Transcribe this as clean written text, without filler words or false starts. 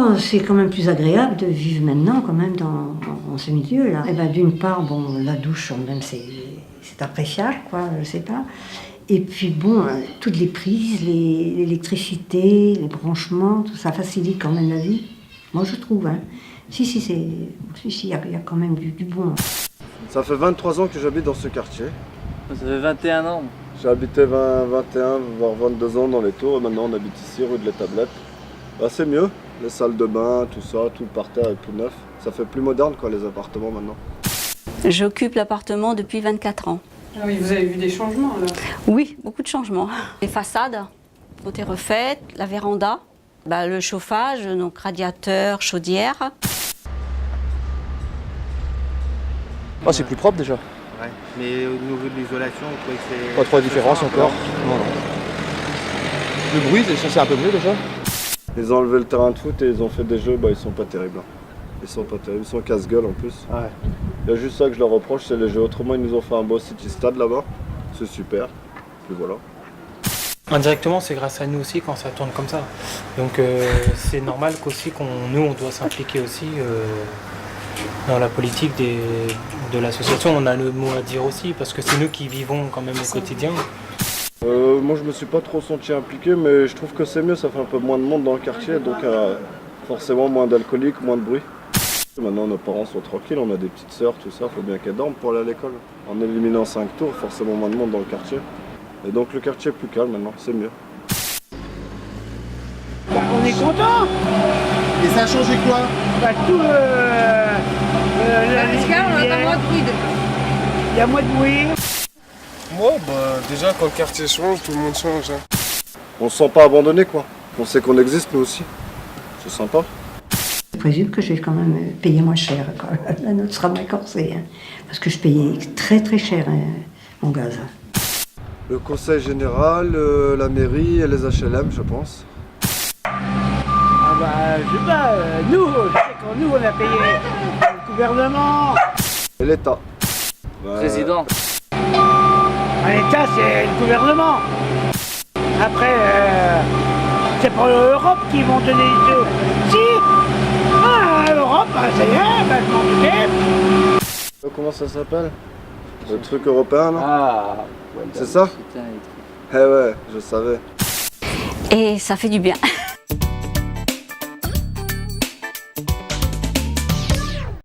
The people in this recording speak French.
Oh, c'est quand même plus agréable de vivre maintenant quand même dans ce milieu-là. Eh ben, d'une part, bon, la douche, même c'est appréciable, quoi, je sais pas. Et puis bon, toutes les prises, l'électricité, les branchements, tout ça facilite quand même la vie. Moi, je trouve. Hein. Si, il y a quand même du bon. Ça fait 23 ans que j'habite dans ce quartier. Ça fait 21 ans. J'ai habité 21, voire 22 ans dans les tours et maintenant on habite ici, rue de l'Établette. Bah, c'est mieux, les salles de bain, tout ça, tout par terre est tout neuf. Ça fait plus moderne quoi les appartements maintenant. J'occupe l'appartement depuis 24 ans. Ah oui, vous avez vu des changements alors? Oui, beaucoup de changements. Les façades ont été refaites, la véranda, le chauffage, donc radiateur, chaudière. Oh, c'est plus propre déjà. Ouais. Mais au niveau de l'isolation, vous trouvez que c'est... Pas trop de différence encore. Non, non. Le bruit, c'est un peu mieux déjà. Ils ont enlevé le terrain de foot et ils ont fait des jeux, bah ils sont pas terribles. Hein. Ils sont pas terribles, ils sont casse-gueule en plus. Ouais. Il y a juste ça que je leur reproche, c'est les jeux. Autrement ils nous ont fait un beau city stade là-bas. C'est super. Et voilà. Indirectement, c'est grâce à nous aussi quand ça tourne comme ça. Donc c'est normal qu'aussi nous on doit s'impliquer aussi dans la politique de l'association. On a le mot à dire aussi parce que c'est nous qui vivons quand même au quotidien. Moi je me suis pas trop senti impliqué mais je trouve que c'est mieux, ça fait un peu moins de monde dans le quartier donc forcément moins d'alcooliques, moins de bruit. Maintenant nos parents sont tranquilles, on a des petites sœurs, tout ça, faut bien qu'elles dorment pour aller à l'école. En éliminant 5 tours, forcément moins de monde dans le quartier. Et donc le quartier est plus calme maintenant, c'est mieux. On est content. Et ça a changé quoi? Tout on a pas moins de bruit. il y a moins de bruit. Moi, déjà quand le quartier change, tout le monde change. Hein. On se sent pas abandonné quoi. On sait qu'on existe nous aussi. C'est sympa. Je présume que je vais quand même payer moins cher. Quoi. La note sera moins corsée. Hein, parce que je payais très très cher mon gaz. Le conseil général, la mairie et les HLM je pense. Je sais pas, nous, je sais quand nous on a payé le gouvernement. Et l'État. Président. L'État c'est le gouvernement. Après, c'est pas l'Europe qui vont donner les sous. Si l'Europe, ça y est, je m'en occupe. Comment ça s'appelle? Le truc européen là? Ah, c'est ça? Eh ouais, je savais. Et ça fait du bien.